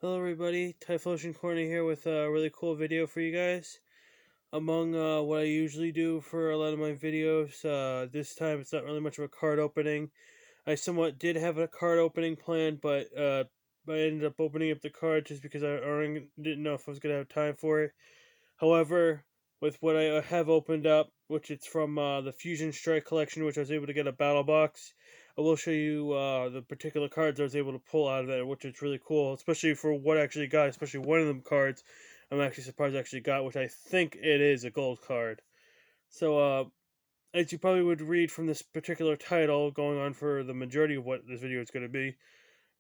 Hello everybody, Typhlosion Corner here with a really cool video for you guys. Among what I usually do for a lot of my videos, this time it's not really much of a card opening. I somewhat did have a card opening plan, but I ended up opening up the card just because I didn't know if I was going to have time for it. However, with what I have opened up, which it's from the Fusion Strike collection, which I was able to get a battle box, I will show you the particular cards I was able to pull out of it, which is really cool, especially for what I actually got, especially one of them cards I'm actually surprised I actually got, which I think it is a gold card. So, as you probably would read from this particular title, going on for the majority of what this video is going to be,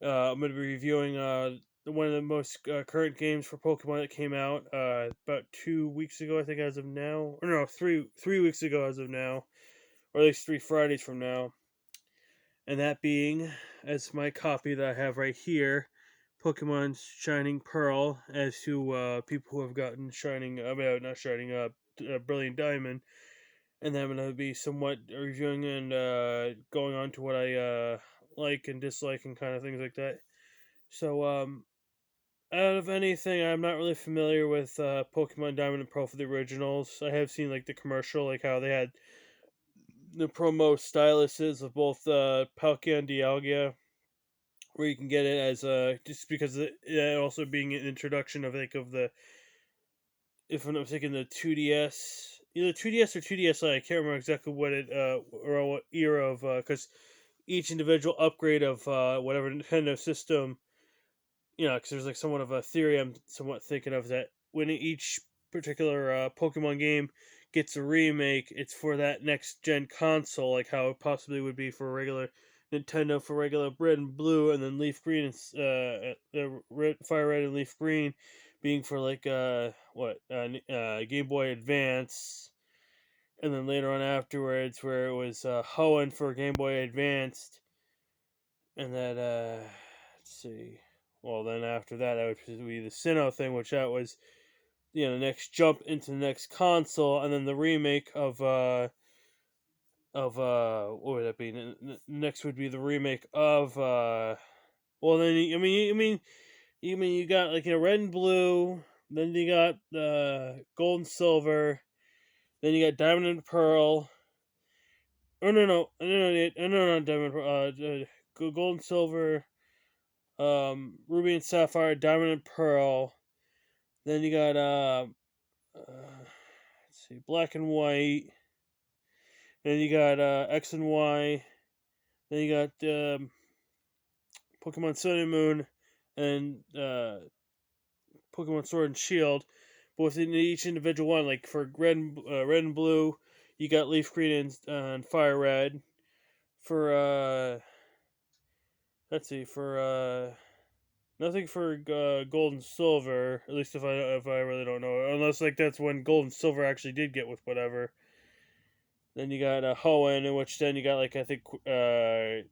I'm going to be reviewing one of the most current games for Pokemon that came out about 2 weeks ago, I think, as of now. Or no, three weeks ago, as of now, or at least 3 Fridays from now. And that being, as my copy that I have right here, Pokemon Shining Pearl. As to people who have gotten Shining, not Shining, Brilliant Diamond, and then I'm going to be somewhat reviewing and going on to what I like and dislike and kind of things like that. So, out of anything, I'm not really familiar with Pokemon Diamond and Pearl for the originals. I have seen like the commercial, like how they had the promo styluses of both Palkia and Dialga, where you can get it as just because it also being an introduction of the, if I'm not mistaken, the 2DS, either 2DS or 2DSi. I can't remember exactly what it or what era of because each individual upgrade of whatever Nintendo system, because there's like somewhat of a theory I'm somewhat thinking of, that when each particular Pokemon game gets a remake, it's for that next gen console, like how it possibly would be for regular Nintendo for regular Red and Blue, and then Leaf Green and Fire Red and Leaf Green being for like Game Boy Advance, and then later on afterwards where it was Hoenn for Game Boy Advanced, and that let's see. Well, then after that, that would be the Sinnoh thing, which that was the next jump into the next console, and then the remake what would that be? Next would be the remake of well, then you got like red and blue, then you got gold and silver, then you got diamond and pearl. Oh no, diamond, gold and silver, ruby and sapphire, diamond and pearl. Then you got let's see, black and white. Then you got X and Y. Then you got Pokemon Sun and Moon, and Pokemon Sword and Shield. But within each individual one, like for red and blue, you got Leaf Green and Fire Red. For let's see, for nothing for gold and silver. At least if I really don't know, unless like that's when gold and silver actually did get with whatever. Then you got Hoenn, in which then you got like I think or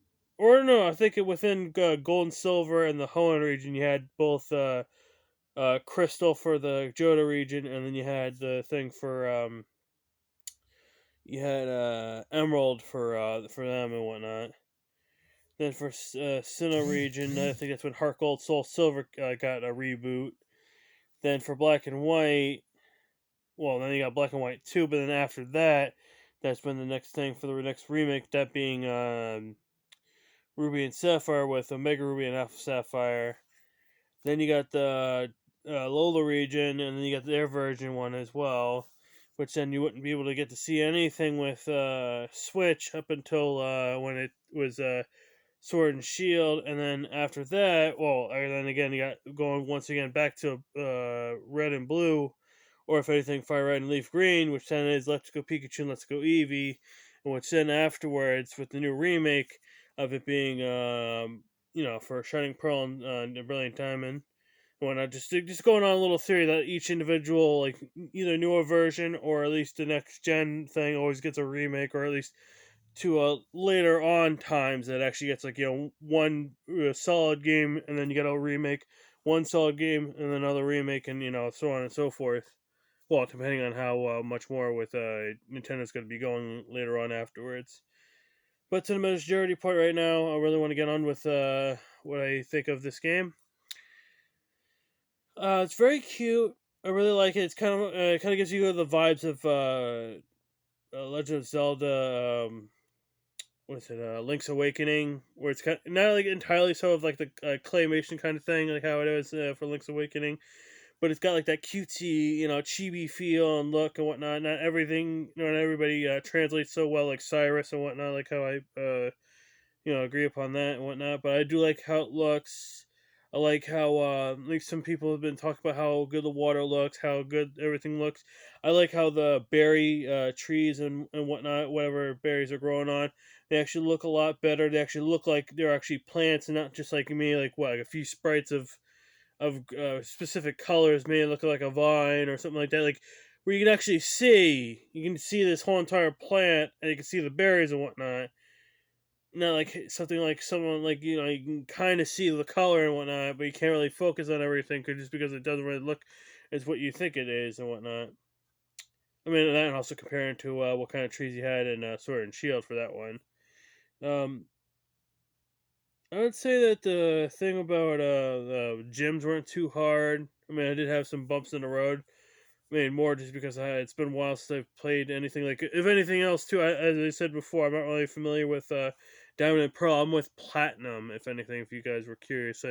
no, I think within gold and silver and the Hoenn region you had both crystal for the Johto region, and then you had the thing for you had emerald for them and whatnot. Then for Sinnoh region, I think that's when Heart Gold Soul Silver got a reboot. Then for Black and White, well, then you got Black and White 2, but then after that, that's been the next thing for the next remake, that being Ruby and Sapphire with Omega Ruby and Alpha Sapphire. Then you got the Lola region, and then you got their version one as well, which then you wouldn't be able to get to see anything with Switch up until when it was Sword and Shield, and then after that, well, and then again you got going once again back to Red and Blue, or if anything, Fire Red and Leaf Green, which then is Let's Go Pikachu and Let's Go Eevee, and which then afterwards with the new remake of it being for Shining Pearl and Brilliant Diamond. Whatnot, just going on a little theory that each individual, like either newer version or at least the next gen thing, always gets a remake, or at least to later on times that actually gets like one solid game, and then you get a remake, one solid game and then another remake, and so on and so forth. Well, depending on how much more with Nintendo's going to be going later on afterwards. But to the majority part right now, I really want to get on with what I think of this game. It's very cute. I really like it. It's kind of gives you the vibes of Legend of Zelda. What's it? Link's Awakening, where it's kind of, not like entirely so of like the claymation kind of thing, like how it is for Link's Awakening, but it's got like that cutesy, chibi feel and look and whatnot. Not everything, not everybody translates so well, like Cyrus and whatnot, like how I agree upon that and whatnot. But I do like how it looks. I like how like some people have been talking about how good the water looks, how good everything looks. I like how the berry trees and whatnot, whatever berries are growing on, they actually look a lot better. They actually look like they're actually plants and not just like me, like what, like a few sprites of specific colors, maybe look like a vine or something like that. Like where you can see this whole entire plant and you can see the berries and whatnot, not like something like someone like you can kind of see the color and whatnot, but you can't really focus on everything just because it doesn't really look as what you think it is and whatnot. I mean, and that also comparing to what kind of trees you had in Sword and Shield for that one. Um, I would say that the thing about the gyms weren't too hard. I mean, I did have some bumps in the road. I mean, more just because it's been a while since I've played anything like. If anything else, too, as I said before, I'm not really familiar with Diamond and Pearl. I'm with Platinum. If anything, if you guys were curious,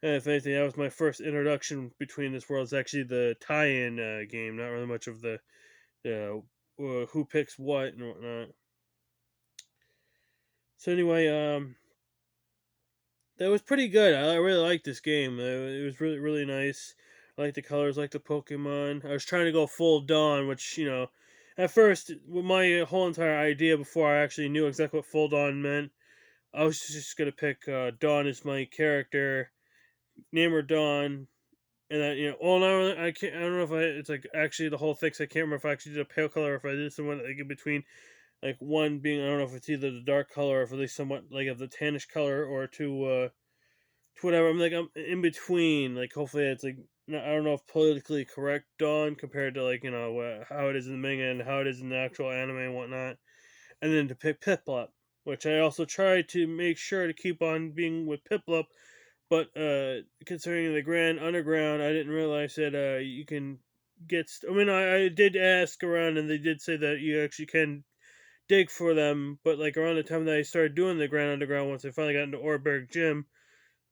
if anything, that was my first introduction between this world. It's actually the tie-in game, not really much of the who picks what and whatnot. So anyway, that was pretty good. I really liked this game. It was really really nice. I like the colors, like the Pokemon. I was trying to go full Dawn, which at first, with my whole entire idea before I actually knew exactly what full Dawn meant, I was just gonna pick Dawn as my character, name her Dawn, and that well, no, I can't. I don't know if it's like actually the whole thing. 'Cause I can't remember if I actually did a pale color or if I did someone like in between, like one being I don't know if it's either the dark color or if at least somewhat like of the tannish color or to whatever. I'm in between. Like hopefully it's like I don't know if politically correct Dawn compared to like how it is in the manga and how it is in the actual anime and whatnot. And then to pick Piplup, which I also tried to make sure to keep on being with Piplup, but considering the Grand Underground, I didn't realize that you can get. I mean, I did ask around, and they did say that you actually can dig for them. But like around the time that I started doing the Grand Underground, once I finally got into Orberg Gym,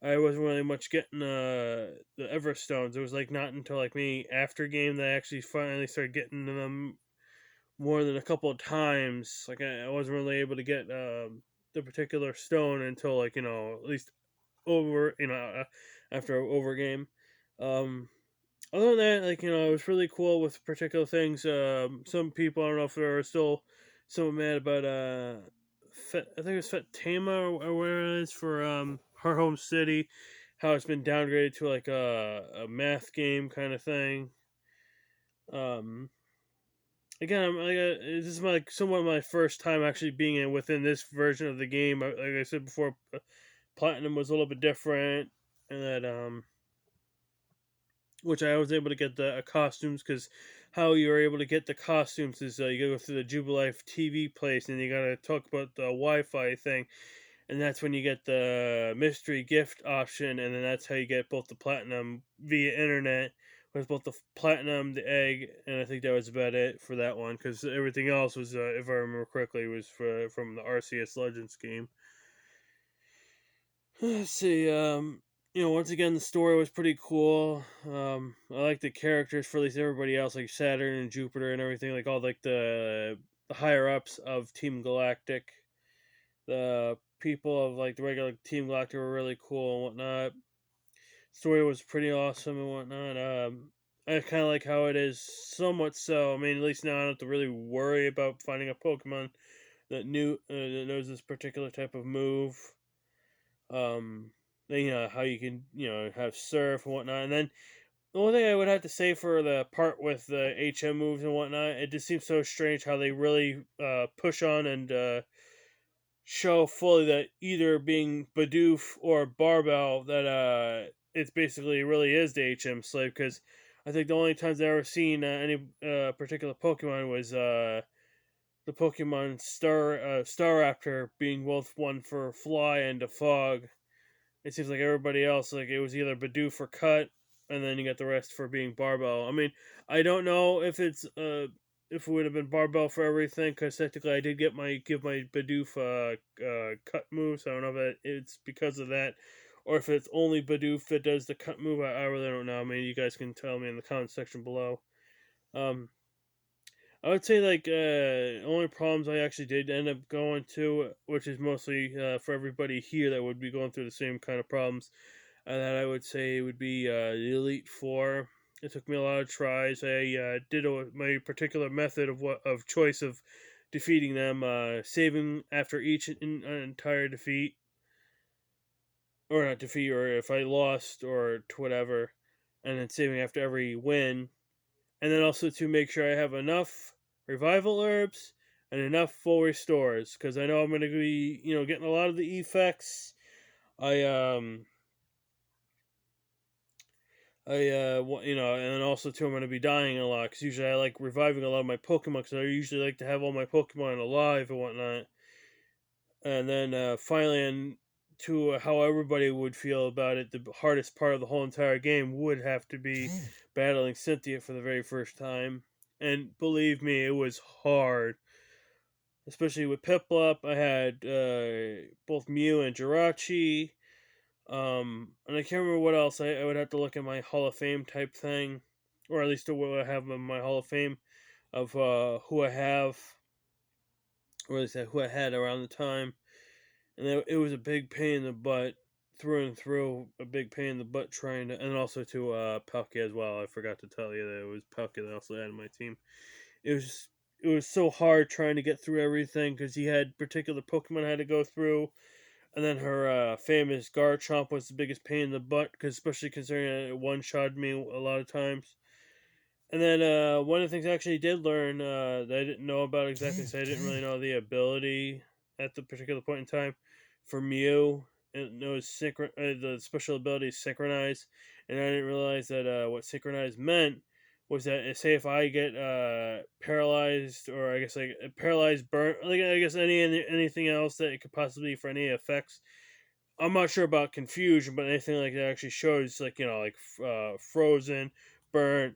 I wasn't really much getting the Everstones. It was like not until like me after game that I actually finally started getting them more than a couple of times. Like I wasn't really able to get the particular stone until like at least over after over game. Um, Other than that, like it was really cool with particular things. Some people I don't know if they're still so mad about I think it's Fatema or where it is for her home city, how it's been downgraded to like a math game kind of thing. Um, Again, this is like somewhat my first time actually being within this version of the game. Like I said before, Platinum was a little bit different, and that which I was able to get the costumes because how you were able to get the costumes is you gotta go through the Jubilife TV place and you gotta talk about the Wi-Fi thing, and that's when you get the mystery gift option, and then that's how you get both the platinum via internet with both the platinum, the egg, and I think that was about it for that one because everything else was, if I remember correctly, was from the RCS Legends game. Let's see. Once again, the story was pretty cool. I like the characters for at least everybody else, like Saturn and Jupiter and everything, like all like the higher ups of Team Galactic. The people of like the regular Team Galactic were really cool and whatnot. Story was pretty awesome and whatnot. I kind of like how it is, somewhat so. I mean, at least now I don't have to really worry about finding a Pokemon that knows this particular type of move. Um, then, how you can have surf and whatnot, and then the only thing I would have to say for the part with the HM moves and whatnot, it just seems so strange how they really push on and show fully that either being Bidoof or Barbell that it's basically really is the HM slave because I think the only times I've ever seen any particular Pokemon was the Pokemon Staraptor being both one for Fly and a Fog. It seems like everybody else, like it was either Bidoof or Cut, and then you got the rest for being barbell. I mean, I don't know if it's if it would have been barbell for everything, because technically I did give my Bidoof cut move, so I don't know if it's because of that, or if it's only Bidoof that does the cut move. I really don't know. I mean, you guys can tell me in the comment section below. Um, I would say like only problems I actually did end up going to, which is mostly for everybody here that would be going through the same kind of problems, and that I would say would be the Elite Four. It took me a lot of tries. I did my particular method of choice of defeating them, saving after each entire defeat, or not defeat, or if I lost or whatever, and then saving after every win, and then also to make sure I have enough revival herbs and enough full restores, because I know I'm going to be getting a lot of the effects. I and then also too, I'm going to be dying a lot, because usually I like reviving a lot of my Pokemon, because I usually like to have all my Pokemon alive and whatnot. And then finally, and to how everybody would feel about it, the hardest part of the whole entire game would have to be battling Cynthia for the very first time. And believe me, it was hard. Especially with Piplup, I had both Mew and Jirachi. And I can't remember what else. I would have to look at my Hall of Fame type thing, or at least what I have in my Hall of Fame of who I have, or at least who I had around the time. And it was a big pain in the butt, through and through, a big pain in the butt trying to, and also to Palkia as well. I forgot to tell you that it was Palkia that I also had in my team. It was so hard trying to get through everything, because he had particular Pokemon I had to go through, and then her famous Garchomp was the biggest pain in the butt, because especially considering it one-shot me a lot of times. And then one of the things I actually did learn that I didn't know about exactly, so I didn't really know the ability at the particular point in time for Mew. And it was the special ability is synchronize, and I didn't realize that what synchronize meant was that say if I get paralyzed, or I guess like paralyzed, burn, like I guess anything else that it could possibly be for any effects. I'm not sure about confusion, but anything like that actually shows like like frozen, burnt,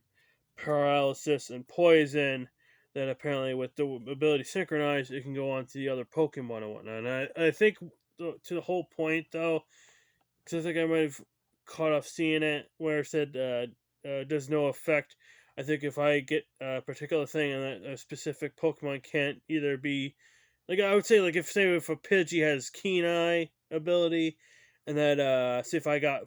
paralysis, and poison. That apparently with the ability synchronize, it can go on to the other Pokemon and whatnot. And I think to the whole point though, because I think I might have caught off seeing it where it said does no effect. I think if I get a particular thing and that a specific Pokemon can't either be like, I would say like if a Pidgey has Keen Eye ability, and that say if I got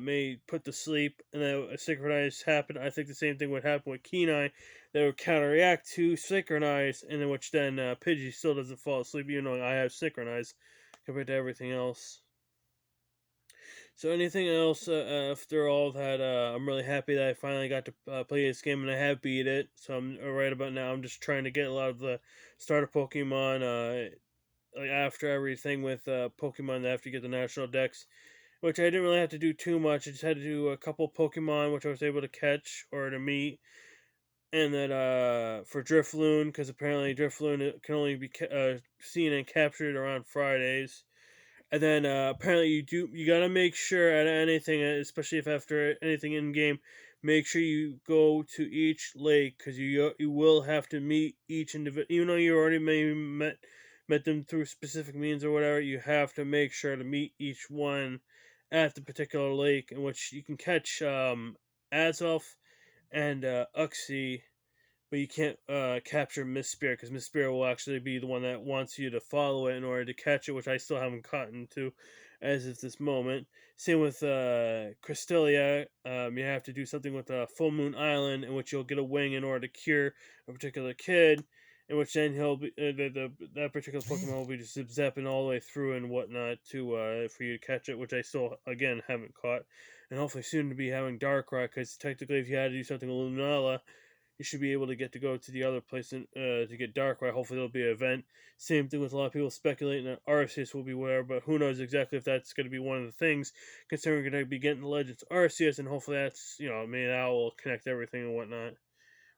made put to sleep and then a synchronize happened, I think the same thing would happen with Keen Eye. That would counteract to synchronize, and then which then Pidgey still doesn't fall asleep, even though I have synchronize compared to everything else. So anything else after all that, I'm really happy that I finally got to play this game, and I have beat it. So I'm right about now. I'm just trying to get a lot of the starter Pokemon. Like after everything with Pokemon that have to get the national dex, which I didn't really have to do too much. I just had to do a couple Pokemon which I was able to catch or to meet, and then for Drifloon, because apparently Drifloon can only be seen and captured around Fridays. And then apparently you gotta make sure at anything, especially if after anything in game, make sure you go to each lake, because you will have to meet each individual, even though you already maybe met them through specific means or whatever. You have to make sure to meet each one at the particular lake in which you can catch Azelf and Uxie, but you can't capture Miss Spirit, because Miss Spirit will actually be the one that wants you to follow it in order to catch it, which I still haven't gotten to as of this moment. Same with Crystalia. You have to do something with Full Moon Island, in which you'll get a wing in order to cure a particular kid, in which then he'll be that particular Pokemon will be just zip-zapping all the way through and whatnot to for you to catch it, which I still again haven't caught, and hopefully soon to be having Darkrai, because technically if you had to do something with Lunala, you should be able to get to the other place to get Darkrai. Hopefully there'll be an event. Same thing with a lot of people speculating that Arceus will be where, but who knows exactly if that's going to be one of the things, considering we're going to be getting the Legends Arceus, and hopefully that's, maybe that will connect everything and whatnot.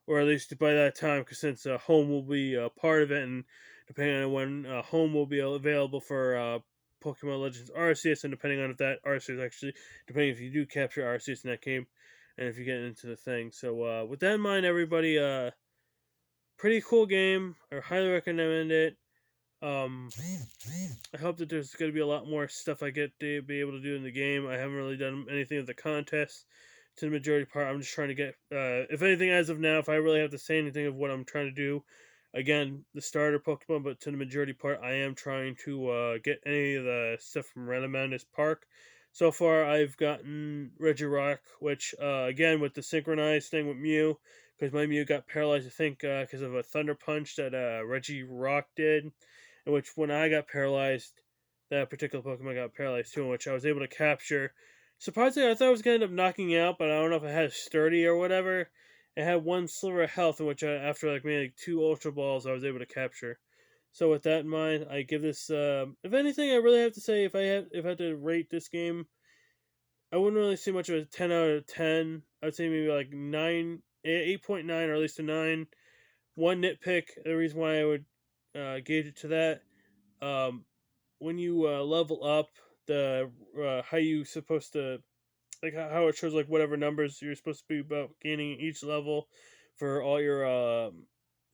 Or at least by that time, because since Home will be part of it, and depending on when Home will be available for Pokemon Legends Arceus, and depending on if that Arceus actually, depending if you do capture Arceus in that game, and if you get into the thing. So with that in mind, everybody, pretty cool game. I highly recommend it. I hope that there's going to be a lot more stuff I get to be able to do in the game. I haven't really done anything of the contest to the majority part. I'm just trying to get, if anything, as of now, if I really have to say anything of what I'm trying to do, again, the starter Pokemon, but to the majority part, I am trying to get any of the stuff from Renomanis Park. So far, I've gotten Regirock, which, again, with the synchronized thing with Mew, because my Mew got paralyzed, I think, because of a Thunder Punch that Regirock did, in which when I got paralyzed, that particular Pokemon got paralyzed too, in which I was able to capture. Surprisingly, I thought I was going to end up knocking out, but I don't know if it had sturdy or whatever. It had one sliver of health, in which after like maybe 2 Ultra Balls, I was able to capture. So with that in mind, I give this. If anything, I really have to say, if I had to rate this game, I wouldn't really say much of a 10 out of 10. I'd say maybe like 8.9, or at least a 9. One nitpick, the reason why I would gauge it to that, um, when you level up, the how you supposed to, like how it shows like whatever numbers you're supposed to be about gaining each level for all your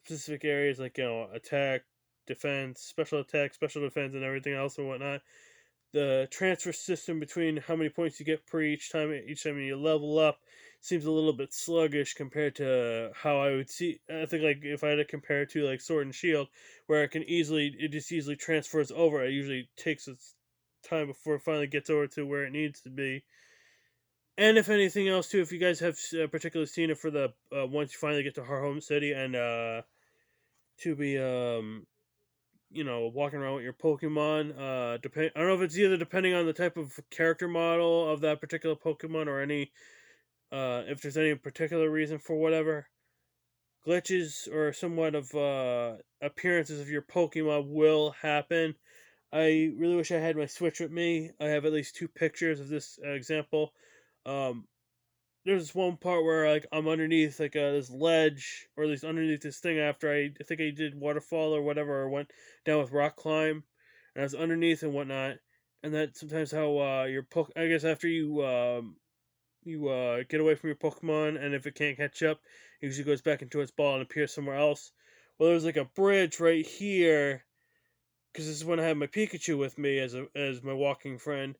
specific areas, like attack, defense, special attack, special defense, and everything else and whatnot. The transfer system between how many points you get per each time you level up seems a little bit sluggish compared to how I would see. I think like if I had to compare it to like Sword and Shield, where it just easily transfers over. It usually takes its time before it finally gets over to where it needs to be. And if anything else too, if you guys have particularly seen it for the once you finally get to Heart Home City and to be walking around with your Pokemon. I don't know if it's either depending on the type of character model of that particular Pokemon or any if there's any particular reason for whatever glitches or somewhat of appearances of your Pokemon will happen. I really wish I had my Switch with me. I have at least 2 pictures of this example. Um, there's this one part where like I'm underneath like this ledge, or at least underneath this thing after I think I did waterfall or whatever, or went down with rock climb, and I was underneath and whatnot. And that sometimes how I guess after you get away from your Pokemon, and if it can't catch up, it usually goes back into its ball and appears somewhere else. Well, there's like a bridge right here, because this is when I had my Pikachu with me as my walking friend,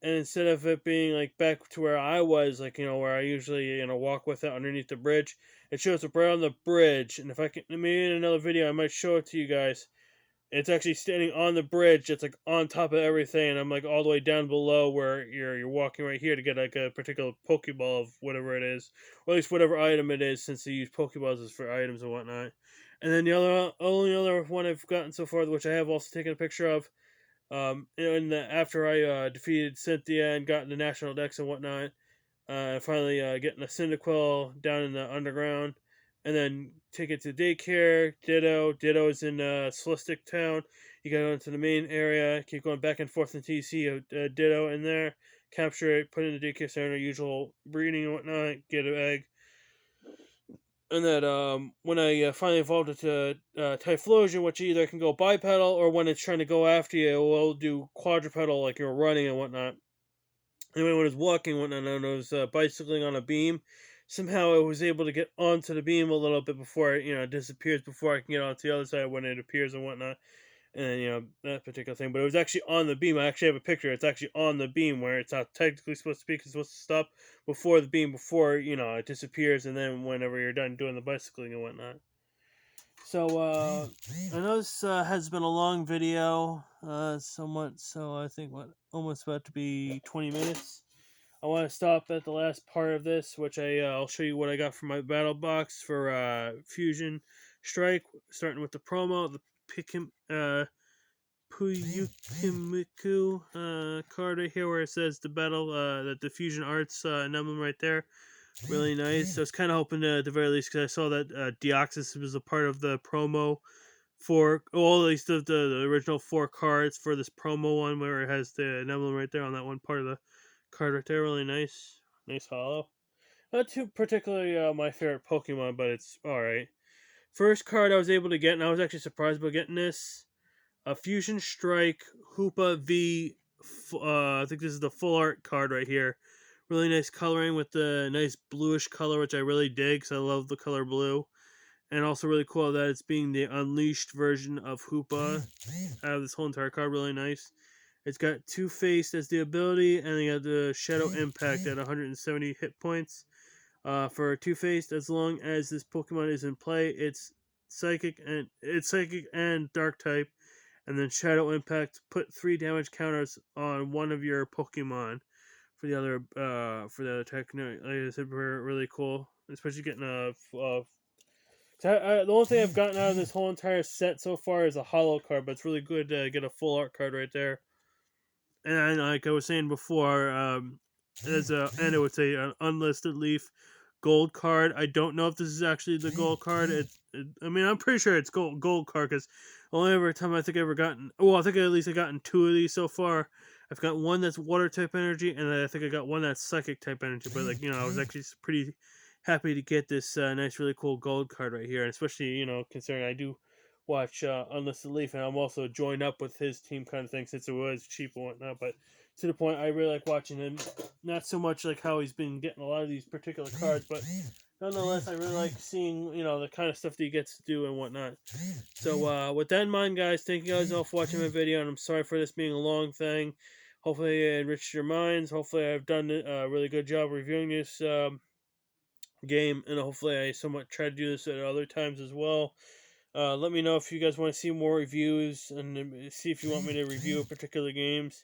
and instead of it being like back to where I was, like where I usually walk with it underneath the bridge, it shows up right on the bridge. And if I can, maybe in another video, I might show it to you guys. It's actually standing on the bridge. It's like on top of everything, and I'm like all the way down below where you're walking right here to get like a particular Pokeball of whatever it is, or at least whatever item it is, since they use Pokeballs as for items and whatnot. And then the only other one I've gotten so far, which I have also taken a picture of, after I defeated Cynthia and got the national decks and whatnot, finally getting a Cyndaquil down in the underground, and then take it to daycare. Ditto is in Celestic Town. You go into the main area, keep going back and forth until you see a Ditto in there. Capture it, put it in the daycare center, usual breeding and whatnot. Get an egg. And that when I finally evolved into Typhlosion, which either can go bipedal, or when it's trying to go after you, it will do quadrupedal, like you're running and whatnot. Anyway, when it was walking and whatnot, and I was bicycling on a beam, somehow I was able to get onto the beam a little bit before it disappears, before I can get onto the other side when it appears and whatnot. And that particular thing, but it was actually on the beam. I actually have a picture. It's actually on the beam where it's not technically supposed to be, because it's supposed to stop before the beam, before it disappears, and then whenever you're done doing the bicycling and whatnot. So I know this has been a long video, somewhat. So I think almost about to be 20 minutes. I want to stop at the last part of this, which I'll show you what I got from my battle box for Fusion Strike, starting with the promo, the Puyukimiku card right here, where it says the battle, the Fusion Arts emblem right there. Really nice. I was kind of hoping to, at the very least, because I saw that Deoxys was a part of the promo for, well, at least the original 4 cards for this promo one, where it has the emblem right there on that one part of the card right there. Really nice. Nice hollow. Not too particularly my favorite Pokemon, but it's alright. First card I was able to get, and I was actually surprised by getting this. A Fusion Strike Hoopa V. I think this is the full art card right here, Really nice coloring with the nice bluish color, which I really dig because I love the color blue. And also really cool that it's being the unleashed version of Hoopa out of this whole entire card. Really nice. It's got Two-Faced as the ability, and then you got the Shadow Impact at 170 hit points. For Two-Faced, as long as this Pokemon is in play, it's Psychic and Dark type, and then Shadow Impact. Put 3 damage counters on one of your Pokemon for the other attack. Like I said, really cool, especially getting the only thing I've gotten out of this whole entire set so far is a holo card, but it's really good to get a full art card right there. And like I was saying before, and it would say an unlisted leaf gold card. I don't know if this is actually the gold card. I mean, I'm pretty sure it's gold card because only every time I think I've ever gotten. Well, I think at least I've gotten 2 of these so far. I've got one that's water type energy, and I think I got one that's psychic type energy. But like I was actually pretty happy to get this nice, really cool gold card right here, and especially considering I do watch Unlisted Leaf, and I'm also joined up with his team kind of thing since it was cheap and whatnot. But to the point, I really like watching him. Not so much like how he's been getting a lot of these particular cards, but nonetheless, I really like seeing the kind of stuff that he gets to do and whatnot. So with that in mind, guys, thank you guys all for watching my video, and I'm sorry for this being a long thing. Hopefully, it enriched your minds. Hopefully, I've done a really good job reviewing this game, and hopefully, I somewhat try to do this at other times as well. Let me know if you guys want to see more reviews and see if you want me to review particular games.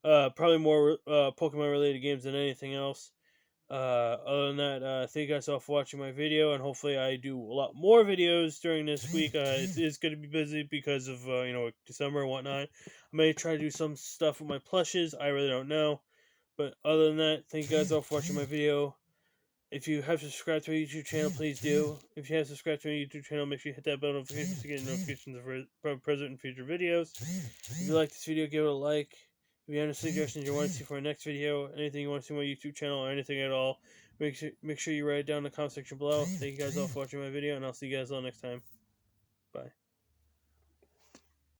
Probably more Pokemon related games than anything else. Other than that, thank you guys all for watching my video, and hopefully I do a lot more videos during this week. It is going to be busy because of December and whatnot. I may try to do some stuff with my plushes. I really don't know, but other than that, thank you guys all for watching my video. If you have subscribed to my YouTube channel, please do. If you have subscribed to my YouTube channel, make sure you hit that bell notification to get notifications of present and future videos. If you like this video, give it a like. If you have any suggestions you want to see for our next video, anything you want to see on my YouTube channel, or anything at all, make sure you write it down in the comment section below. Thank you guys all for watching my video, and I'll see you guys all next time. Bye.